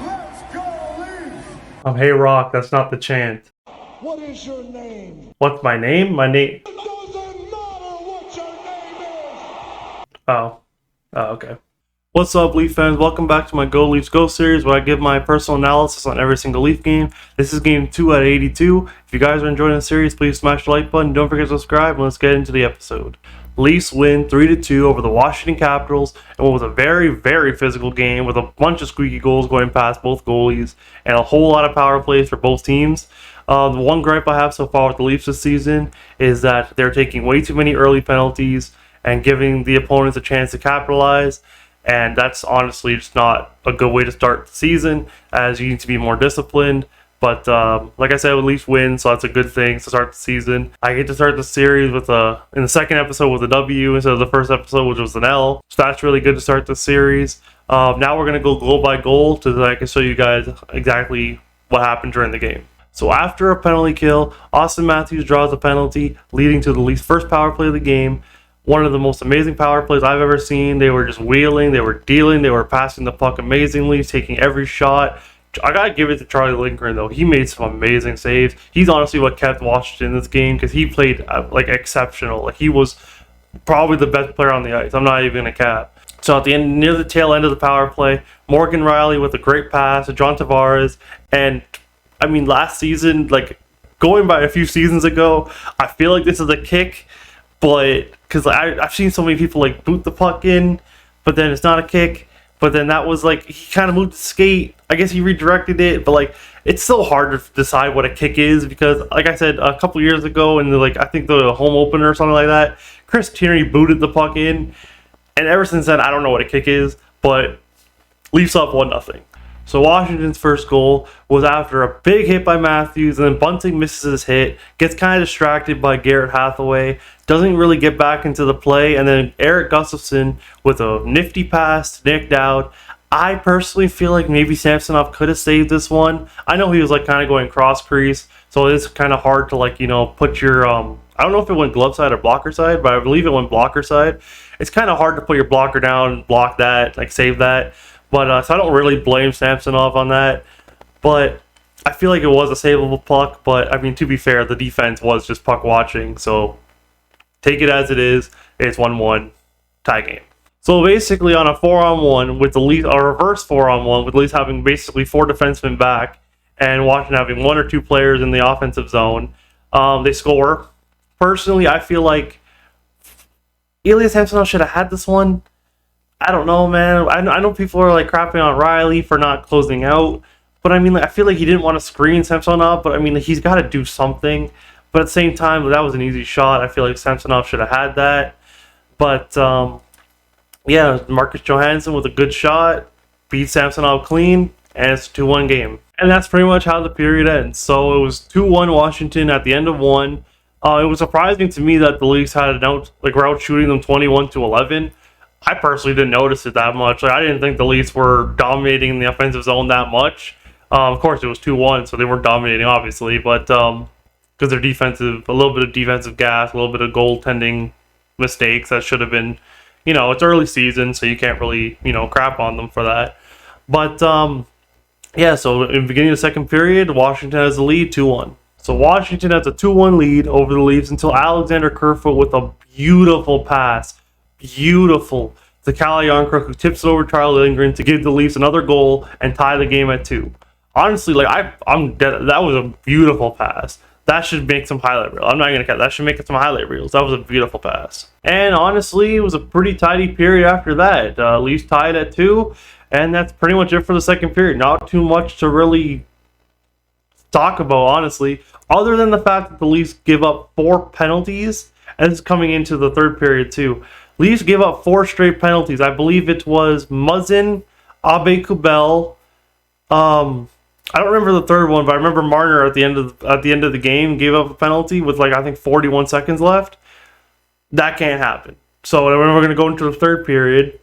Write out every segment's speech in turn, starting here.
Let's go, Leafs! Hey Rock, that's not the chant. What is your name? What's my name? My name. It doesn't matter what your name is! Oh, okay. What's up, Leaf fans? Welcome back to my Go Leafs Go series, where I give my personal analysis on every single Leaf game. This is game 2 out of 82. If you guys are enjoying the series, please smash the like button. Don't forget to subscribe, and let's get into the episode. Leafs win 3-2 over the Washington Capitals, and what was a very, very physical game with a bunch of squeaky goals going past both goalies and a whole lot of power plays for both teams. The one gripe I have so far with the Leafs this season is that they're taking way too many early penalties and giving the opponents a chance to capitalize. And that's honestly just not a good way to start the season, as you need to be more disciplined. But like I said, at least win, so that's a good thing to start the season. I get to start the series with in the second episode with a W instead of the first episode, which was an L. So that's really good to start the series. Now we're gonna go goal by goal so that I can show you guys exactly what happened during the game. So after a penalty kill, Austin Matthews draws a penalty, leading to the Leafs' first power play of the game. One of the most amazing power plays I've ever seen. They were just wheeling, they were dealing, they were passing the puck amazingly, taking every shot. I gotta give it to Charlie Lindgren though. He made some amazing saves. He's honestly what kept Washington in this game, because he played like exceptional. Like, he was probably the best player on the ice. I'm not even gonna cap. So at the end, near the tail end of the power play, Morgan Rielly with a great pass to John Tavares. And I mean, last season, like going by a few seasons ago, I feel like this is a kick, but because I've seen so many people like boot the puck in, but then it's not a kick. But then that was like, he kind of moved the skate. I guess he redirected it, but like, it's so hard to decide what a kick is, because like I said a couple years ago in I think the home opener or something like that, Chris Tierney booted the puck in, and ever since then I don't know what a kick is. But Leafs up 1-0. So Washington's first goal was after a big hit by Matthews, and then Bunting misses his hit, gets kind of distracted by Garrett Hathaway, doesn't really get back into the play, and then Eric Gustafsson with a nifty pass to Nick Dowd. I personally feel like maybe Samsonov could have saved this one. I know he was like kind of going cross crease, so it's kind of hard to put your I don't know if it went glove side or blocker side, but I believe it went blocker side. It's kind of hard to put your blocker down and block that, like save that. But so I don't really blame Samsonov on that. But I feel like it was a savable puck. But I mean, to be fair, the defense was just puck watching. So take it as it is. It's 1-1 tie game. So basically, on a 4-on-1 with the Leafs, a reverse 4-on-1 with the Leafs having basically 4 defensemen back and Washington having 1 or 2 players in the offensive zone, they score. Personally, I feel like Ilya Samsonov should have had this one. I don't know, man. I know people are like crapping on Rielly for not closing out, but I mean, I feel like he didn't want to screen Samsonov, but I mean, he's got to do something. But at the same time, that was an easy shot. I feel like Samsonov should have had that. But yeah, Marcus Johansson with a good shot beat Samsonov clean, and it's a 2-1 game. And that's pretty much how the period ends. So it was 2-1 Washington at the end of 1. It was surprising to me that the Leafs had were out shooting them 21-11. I personally didn't notice it that much. Like, I didn't think the Leafs were dominating the offensive zone that much. Of course, it was 2-1, so they weren't dominating, obviously. But because they're a little bit of defensive gas, a little bit of goaltending mistakes that should have been, it's early season, so you can't really, crap on them for that. But yeah, so in the beginning of the second period, Washington has the lead 2-1. So Washington has a 2-1 lead over the Leafs until Alexander Kerfoot with a beautiful pass. Beautiful to Calle Jarnkrok, who tips it over to Charlie Lindgren to give the Leafs another goal and tie the game at 2. Honestly, I'm dead. That was a beautiful pass. That should make some highlight reels. I'm not gonna cut. That should make it some highlight reels. That was a beautiful pass. And honestly, it was a pretty tidy period after that. Leafs tied at 2, and that's pretty much it for the second period. Not too much to really talk about, honestly, other than the fact that the Leafs give up 4 penalties, and it's coming into the third period too. Leafs gave up 4 straight penalties. I believe it was Muzzin, Abe Kubel. I don't remember the third one, but I remember Marner at the end of the game gave up a penalty with I think 41 seconds left. That can't happen. So we're going to go into the third period.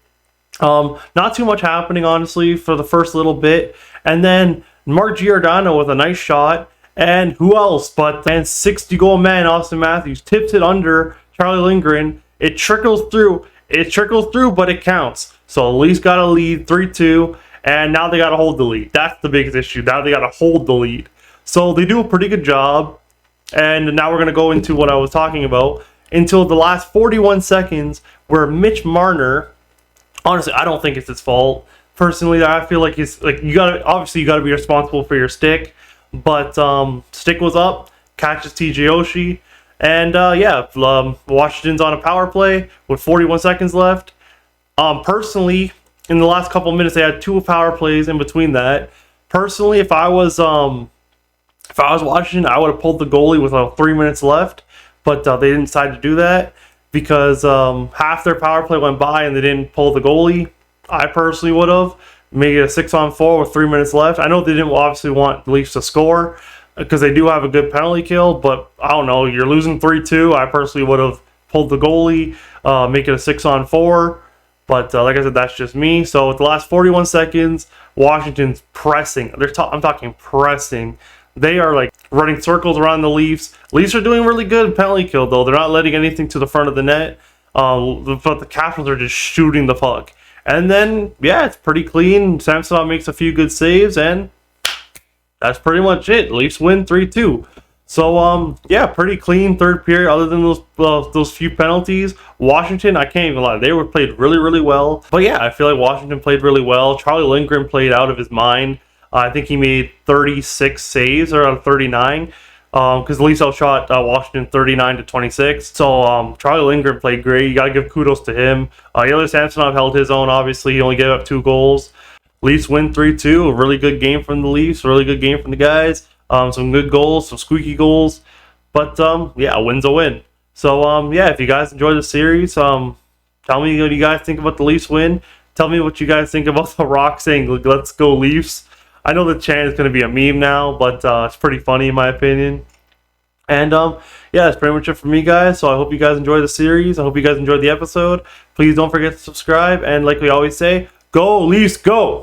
Not too much happening, honestly, for the first little bit, and then Mark Giordano with a nice shot, and who else but 60-goal man Austin Matthews tips it under Charlie Lindgren. It trickles through, but it counts. So at least got a lead 3-2, and now they got to hold the lead. That's the biggest issue. Now they got to hold the lead. So they do a pretty good job. And now we're going to go into what I was talking about until the last 41 seconds where Mitch Marner, honestly, I don't think it's his fault. Personally, I feel like he's like, you gotta be responsible for your stick. But stick was up, catches TJ Oshie, and Washington's on a power play with 41 seconds left. Personally, in the last couple minutes, they had 2 power plays in between that. Personally, if I was Washington, I would have pulled the goalie with 3 minutes left, but they didn't decide to do that because half their power play went by and they didn't pull the goalie. I personally would have made it a 6-on-4 with 3 minutes left. I know they didn't obviously want the Leafs to score because they do have a good penalty kill, but I don't know. You're losing 3-2. I personally would have pulled the goalie, make it a 6-on-4. But like I said, that's just me. So with the last 41 seconds, Washington's pressing. I'm talking pressing. They are like running circles around the Leafs. Leafs are doing really good penalty kill though. They're not letting anything to the front of the net. But the Capitals are just shooting the puck. And then, yeah, it's pretty clean. Samsonov makes a few good saves, and that's pretty much it. Leafs win 3-2. So, yeah, pretty clean third period other than those few penalties. Washington, I can't even lie, they were played really, really well. But, yeah, I feel like Washington played really well. Charlie Lindgren played out of his mind. I think he made 36 saves or out of 39. Because the Leafs outshot Washington 39-26. So Charlie Lindgren played great. You got to give kudos to him. Ilya Samsonov held his own, obviously. He only gave up 2 goals. Leafs win 3-2. A really good game from the Leafs. A really good game from the guys. Some good goals, some squeaky goals. But, yeah, a win's a win. So, yeah, if you guys enjoyed the series, tell me what you guys think about the Leafs win. Tell me what you guys think about The Rock saying, "Let's go Leafs." I know the chant is going to be a meme now, but it's pretty funny in my opinion. And yeah, that's pretty much it for me, guys. So I hope you guys enjoyed the series. I hope you guys enjoyed the episode. Please don't forget to subscribe. And like we always say, go Leafs, go!